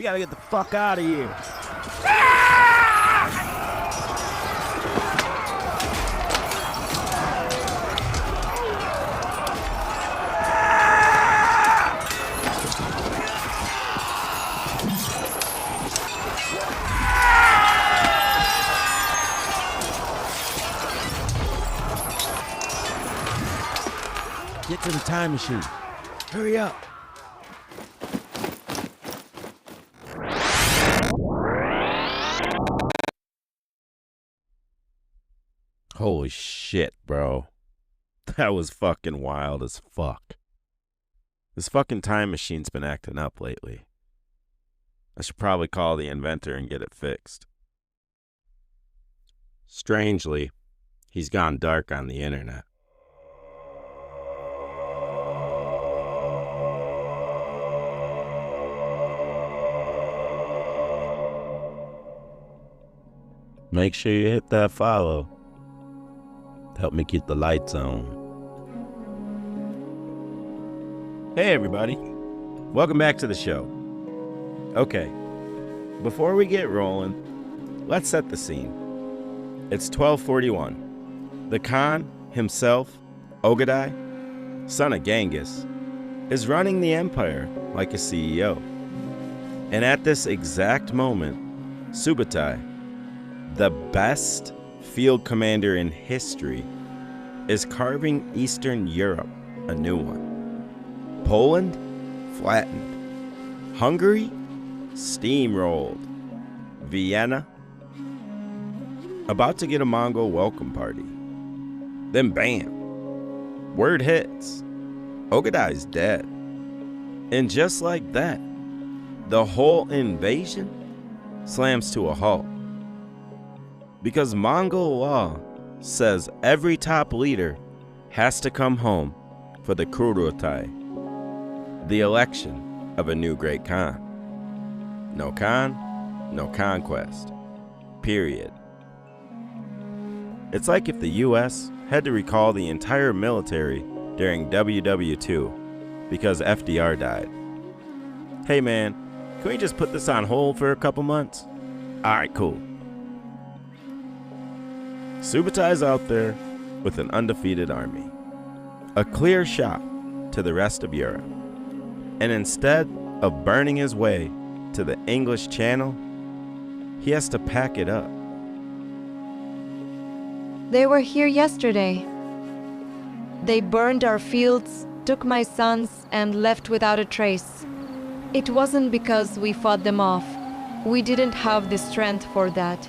We gotta get the fuck out of here. Get to the time machine. Hurry up. Holy shit, bro. That was fucking wild as fuck. This fucking time machine's been acting up lately. I should probably call the inventor and get it fixed. Strangely, he's gone dark on the internet. Make sure you hit that follow. Help me keep the lights on. Hey everybody, welcome back to the show. Okay, before we get rolling, let's set the scene. It's 1241. The Khan himself, Ögedei, son of Genghis, is running the empire like a CEO. And at this exact moment, Subutai, the best field commander in history, is carving Eastern Europe a new one. Poland, flattened. Hungary, steamrolled. Vienna, about to get a Mongol welcome party. Then bam, word hits. Ögedei's dead. And just like that, the whole invasion slams to a halt. Because Mongol law says every top leader has to come home for the kurultai, the election of a new great Khan. No Khan, no conquest. Period. It's like if the US had to recall the entire military during WW2 because FDR died. Hey man, can we just put this on hold for a couple months? Alright, cool. Subutai's out there with an undefeated army, a clear shot to the rest of Europe. And instead of burning his way to the English Channel, he has to pack it up. They were here yesterday. They burned our fields, took my sons, and left without a trace. It wasn't because we fought them off. We didn't have the strength for that.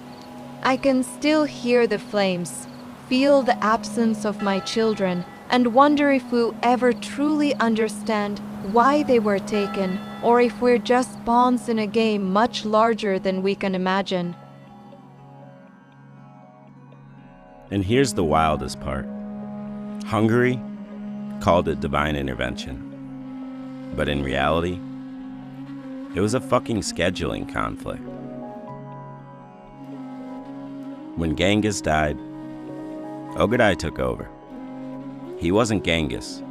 I can still hear the flames, feel the absence of my children, and wonder if we'll ever truly understand why they were taken, or if we're just pawns in a game much larger than we can imagine. And here's the wildest part. Hungary called it divine intervention. But in reality, it was a fucking scheduling conflict. When Genghis died, Ögedei took over. He wasn't Genghis,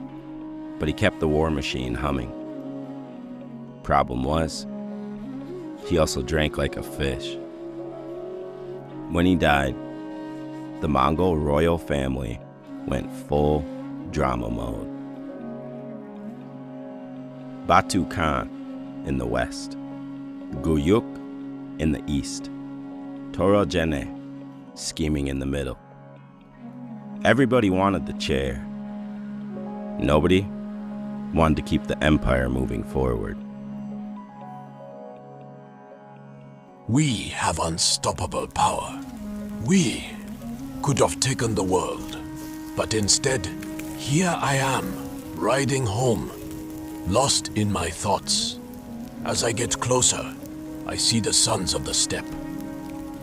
but he kept the war machine humming. Problem was, he also drank like a fish. When he died, the Mongol royal family went full drama mode. Batu Khan in the west, Güyük in the east, Ögedei scheming in the middle. Everybody wanted the chair. Nobody wanted to keep the empire moving forward. We have unstoppable power. We could have taken the world, but instead, here I am, riding home, lost in my thoughts. As I get closer, I see the sons of the steppe.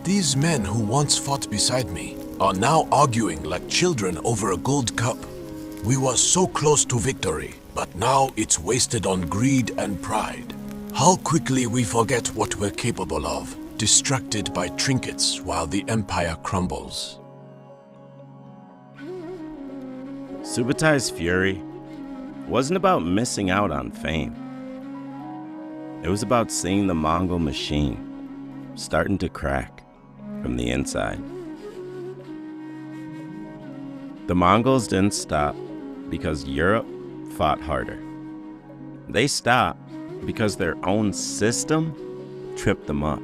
These men who once fought beside me are now arguing like children over a gold cup. We were so close to victory, but now it's wasted on greed and pride. How quickly we forget what we're capable of, distracted by trinkets while the empire crumbles. Subutai's fury wasn't about missing out on fame. It was about seeing the Mongol machine starting to crack from the inside. The Mongols didn't stop because Europe fought harder. They stopped because their own system tripped them up.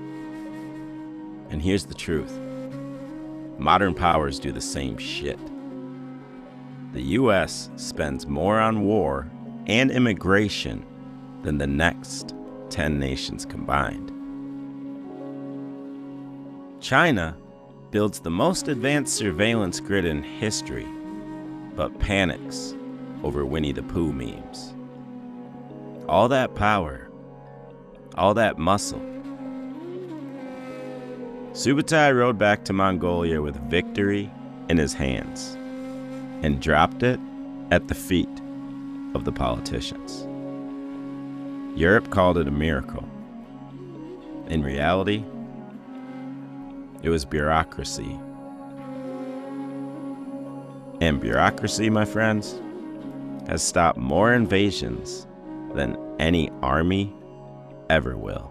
And here's the truth. Modern powers do the same shit. The US spends more on war and immigration than the next 10 nations combined. China builds the most advanced surveillance grid in history, but panics over Winnie the Pooh memes. All that power, all that muscle. Subutai rode back to Mongolia with victory in his hands and dropped it at the feet of the politicians. Europe called it a miracle. In reality, it was bureaucracy. And bureaucracy, my friends, has stopped more invasions than any army ever will.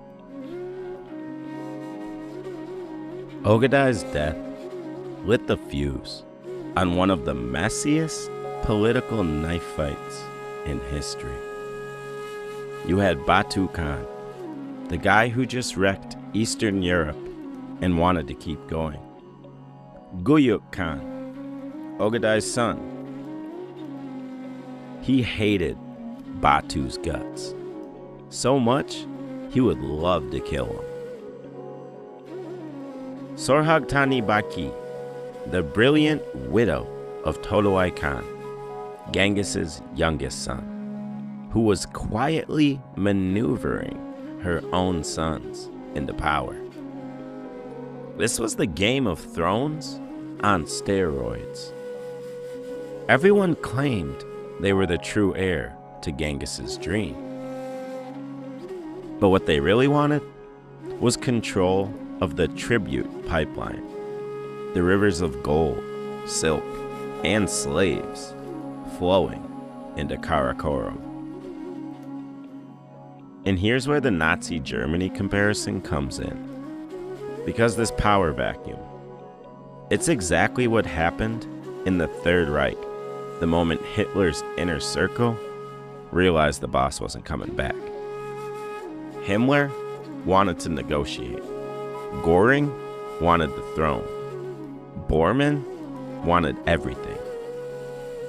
Ögedei's death lit the fuse on one of the messiest political knife fights in history. You had Batu Khan, the guy who just wrecked Eastern Europe and wanted to keep going. Güyük Khan, Ögedei's son. He hated Batu's guts so much he would love to kill him. Sorhagtani Baki, the brilliant widow of Toloi Khan, Genghis's youngest son, who was quietly maneuvering her own sons into power. This was the Game of Thrones on steroids. Everyone claimed they were the true heir to Genghis's dream. But what they really wanted was control of the tribute pipeline, the rivers of gold, silk, and slaves flowing into Karakorum. And here's where the Nazi Germany comparison comes in. Because this power vacuum, it's exactly what happened in the Third Reich the moment Hitler's inner circle realized the boss wasn't coming back. Himmler wanted to negotiate. Göring wanted the throne. Bormann wanted everything.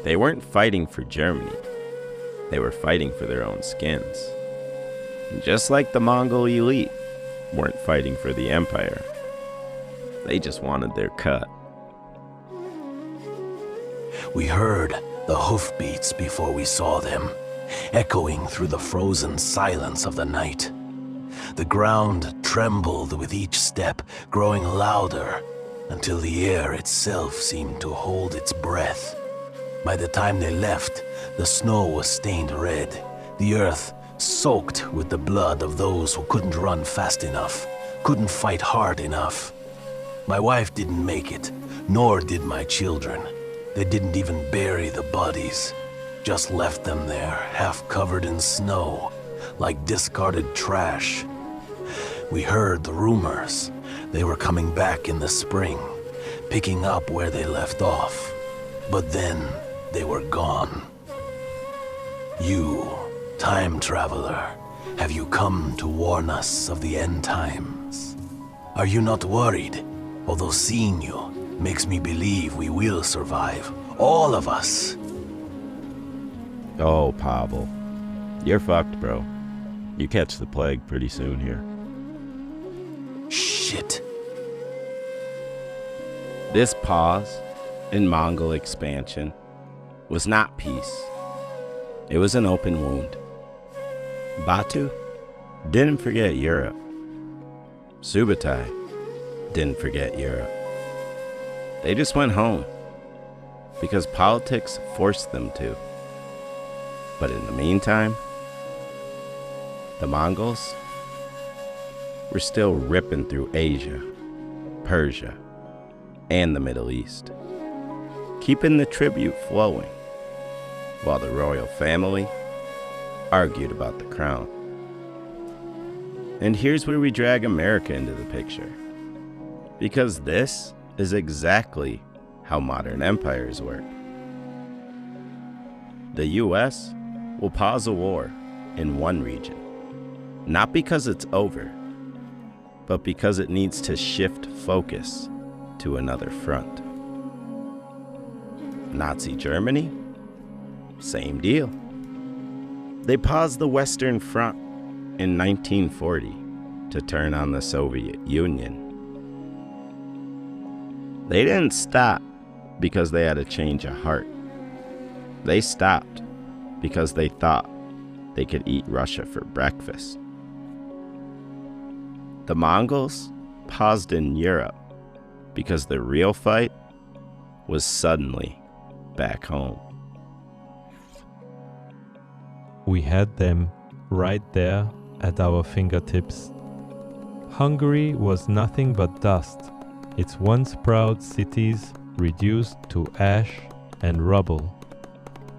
They weren't fighting for Germany. They were fighting for their own skins. And just like the Mongol elite weren't fighting for the empire, they just wanted their cut. We heard the hoofbeats before we saw them, echoing through the frozen silence of the night. The ground trembled with each step, growing louder until the air itself seemed to hold its breath. By the time they left, the snow was stained red, the earth soaked with the blood of those who couldn't run fast enough, couldn't fight hard enough. My wife didn't make it, nor did my children. They didn't even bury the bodies, just left them there, half covered in snow, like discarded trash. We heard the rumors. They were coming back in the spring, picking up where they left off. But then they were gone. You, time traveler, have you come to warn us of the end times? Are you not worried? Although seeing you makes me believe we will survive. All of us. Oh, Pavel. You're fucked, bro. You catch the plague pretty soon here. Shit. This pause in Mongol expansion was not peace. It was an open wound. Batu didn't forget Europe. Subutai didn't forget Europe. They just went home because politics forced them to. But in the meantime, the Mongols were still ripping through Asia, Persia, and the Middle East, keeping the tribute flowing, while the royal family argued about the crown. And here's where we drag America into the picture. Because this is exactly how modern empires work. The US will pause a war in one region, not because it's over, but because it needs to shift focus to another front. Nazi Germany, same deal. They paused the Western Front in 1940 to turn on the Soviet Union. They didn't stop because they had a change of heart. They stopped because they thought they could eat Russia for breakfast. The Mongols paused in Europe because the real fight was suddenly back home. We had them right there at our fingertips. Hungary was nothing but dust, its once proud cities reduced to ash and rubble.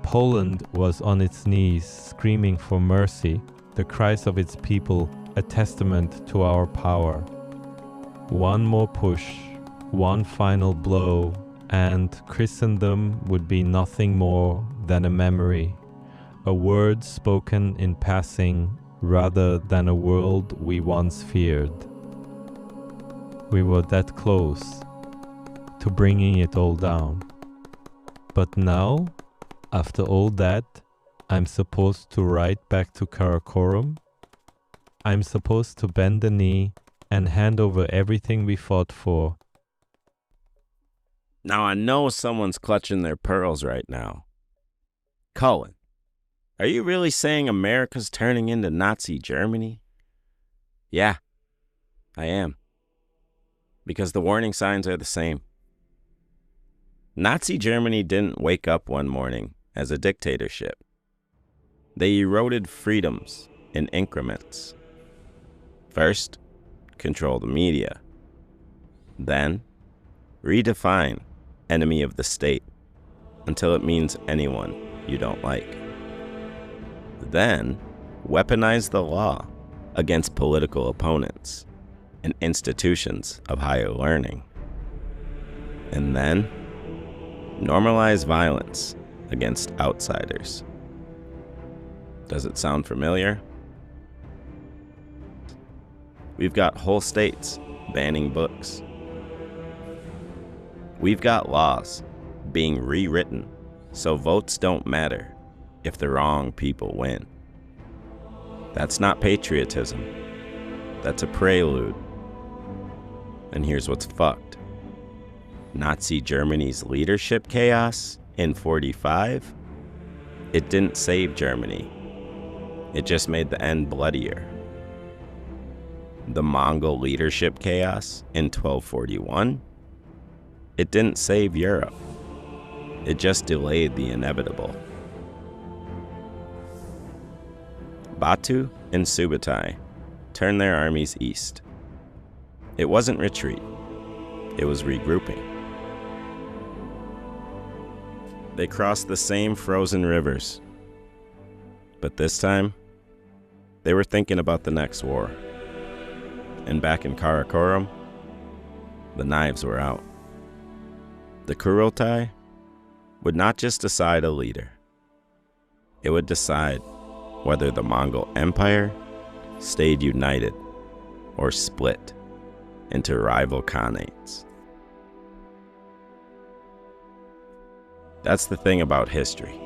Poland was on its knees screaming for mercy, the cries of its people a testament to our power. One more push, one final blow, and Christendom would be nothing more than a memory, a word spoken in passing rather than a world we once feared. We were that close to bringing it all down. But now, after all that, I'm supposed to ride back to Karakorum. I'm supposed to bend the knee and hand over everything we fought for. Now I know someone's clutching their pearls right now. Cullen, are you really saying America's turning into Nazi Germany? Yeah, I am. Because the warning signs are the same. Nazi Germany didn't wake up one morning as a dictatorship. They eroded freedoms in increments. First, control the media. Then, redefine enemy of the state until it means anyone you don't like. Then, weaponize the law against political opponents and institutions of higher learning. And then, normalize violence against outsiders. Does it sound familiar? We've got whole states banning books. We've got laws being rewritten so votes don't matter if the wrong people win. That's not patriotism. That's a prelude. And here's what's fucked. Nazi Germany's leadership chaos in '45, it didn't save Germany. It just made the end bloodier. The Mongol leadership chaos in 1241, it didn't save Europe. It just delayed the inevitable. Batu and Subutai turned their armies east. It wasn't retreat. It was regrouping. They crossed the same frozen rivers. But this time, they were thinking about the next war. And back in Karakorum, the knives were out. The kurultai would not just decide a leader. It would decide whether the Mongol Empire stayed united or split into rival khanates. That's the thing about history.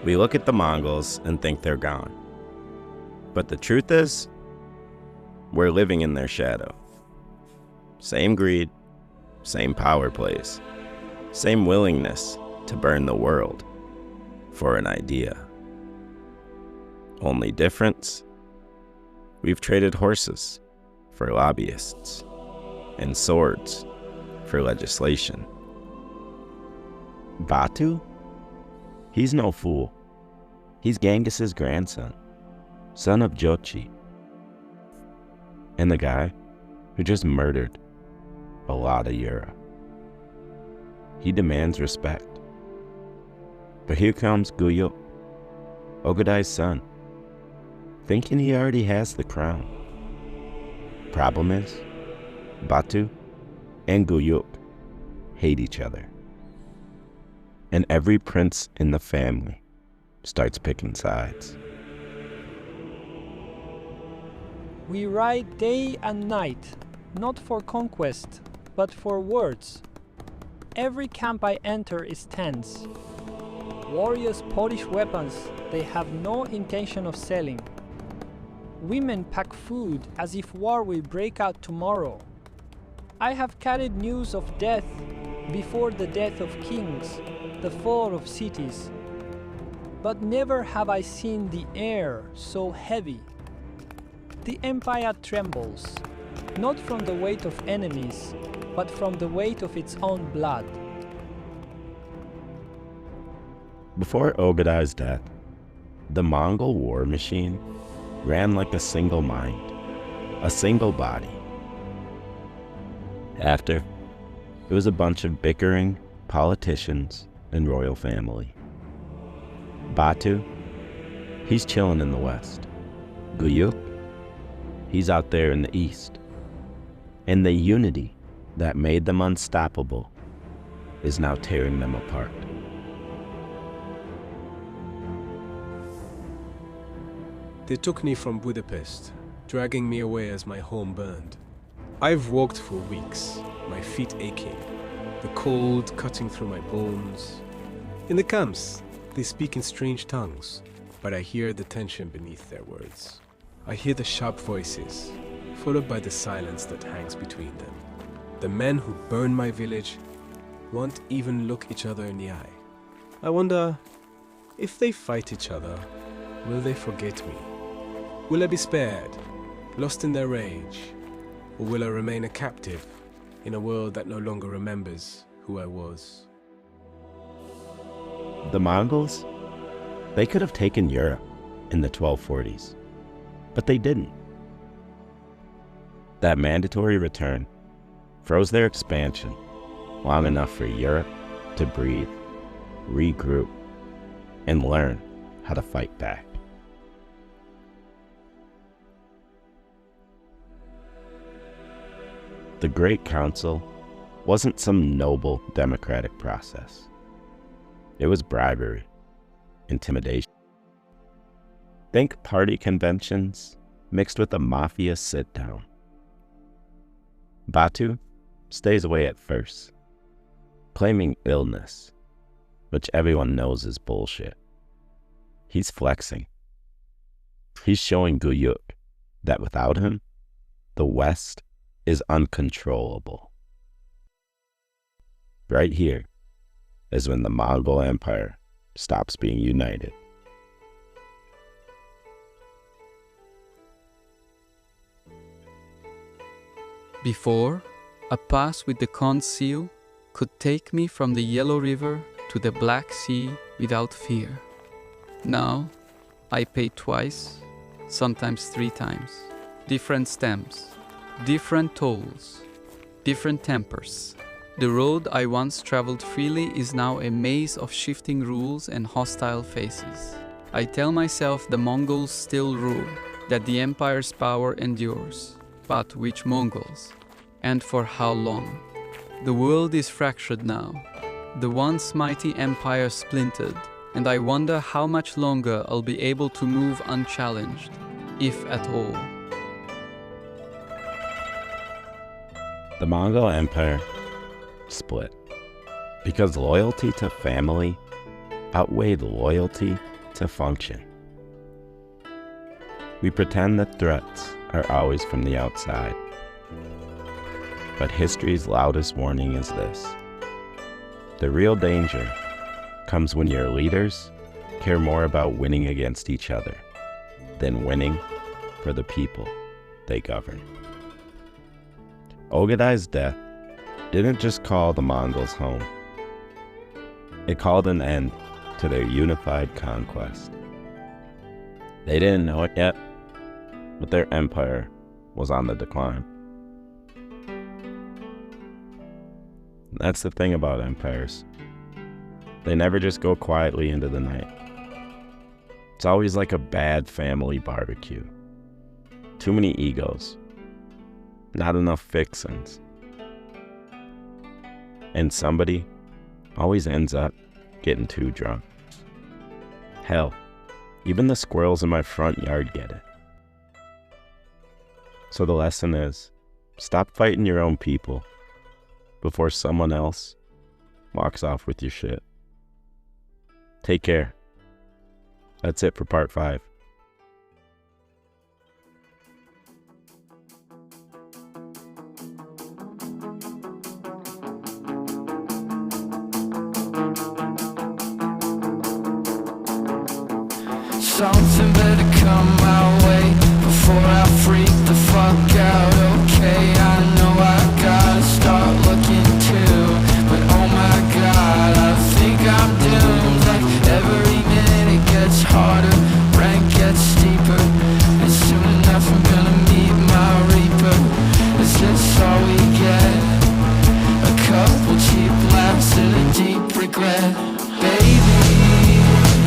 We look at the Mongols and think they're gone. But the truth is, we're living in their shadow. Same greed, same power plays, same willingness to burn the world for an idea. Only difference, we've traded horses for lobbyists and swords for legislation. Batu? He's no fool. He's Genghis's grandson, son of Jochi, and the guy who just murdered a lot of Europe. He demands respect. But here comes Güyük, Ögedei's son, thinking he already has the crown. Problem is, Batu and Güyük hate each other. And every prince in the family starts picking sides. We ride day and night, not for conquest, but for words. Every camp I enter is tense. Warriors polish weapons they have no intention of selling. Women pack food as if war will break out tomorrow. I have carried news of death before the death of kings, the fall of cities. But never have I seen the air so heavy. The empire trembles, not from the weight of enemies, but from the weight of its own blood. Before Ögedei's death, the Mongol war machine ran like a single mind, a single body. After, it was a bunch of bickering politicians and royal family. Batu, he's chilling in the west. Güyük, he's out there in the east. And the unity that made them unstoppable is now tearing them apart. They took me from Budapest, dragging me away as my home burned. I've walked for weeks, my feet aching, the cold cutting through my bones. In the camps, they speak in strange tongues, but I hear the tension beneath their words. I hear the sharp voices, followed by the silence that hangs between them. The men who burn my village won't even look each other in the eye. I wonder, if they fight each other, will they forget me? Will I be spared, lost in their rage, or will I remain a captive in a world that no longer remembers who I was? The Mongols, they could have taken Europe in the 1240s, but they didn't. That mandatory return froze their expansion long enough for Europe to breathe, regroup, and learn how to fight back. The Great Council wasn't some noble democratic process. It was bribery, intimidation. Think party conventions mixed with a mafia sit-down. Batu stays away at first, claiming illness, which everyone knows is bullshit. He's flexing. He's showing Güyük that without him, the West is uncontrollable. Right here is when the Mongol Empire stops being united. Before, a pass with the Khan's seal could take me from the Yellow River to the Black Sea without fear. Now, I pay twice, sometimes 3 times. Different stamps, different tolls, different tempers. The road I once traveled freely is now a maze of shifting rules and hostile faces. I tell myself the Mongols still rule, that the empire's power endures. But which Mongols? And for how long? The world is fractured now. The once mighty empire splintered, and I wonder how much longer I'll be able to move unchallenged, if at all. The Mongol Empire split because loyalty to family outweighed loyalty to function. We pretend that threats are always from the outside, but history's loudest warning is this: the real danger comes when your leaders care more about winning against each other than winning for the people they govern. Ögedei's death didn't just call the Mongols home. It called an end to their unified conquest. They didn't know it yet, but their empire was on the decline. That's the thing about empires. They never just go quietly into the night. It's always like a bad family barbecue. Too many egos, not enough fixins. And somebody always ends up getting too drunk. Hell, even the squirrels in my front yard get it. So the lesson is, stop fighting your own people before someone else walks off with your shit. Take care. That's it for part 5. Something better come my way before I freak the fuck out. Okay, I know I gotta start looking too, but oh my god, I think I'm doomed. Like every minute it gets harder, rank gets steeper, and soon enough I'm gonna meet my reaper. Is this all we get? A couple cheap laughs and a deep regret. Baby,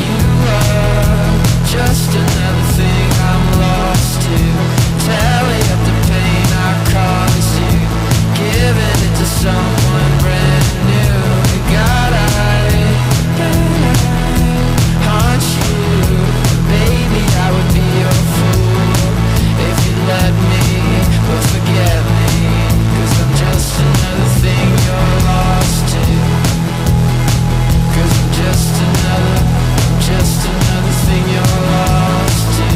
you are just another thing I'm lost to. Tally up the pain I caused you, giving it to someone brand new. God, I haunt you. Baby, I would be your fool if you let me, but forget me, 'cause I'm just another thing you're lost to. 'Cause I'm just another thing you're lost to.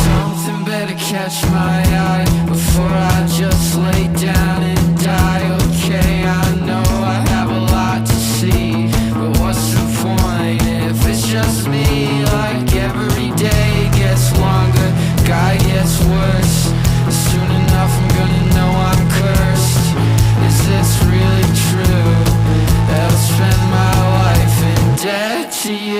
Something better catch my eye before I just lay down and die. Okay, I know I have a lot to see, but what's the point if it's just me? Like every day gets longer, guy gets worse. Soon enough I'm gonna know I'm cursed. Is this really true? I'll spend my life in debt to you.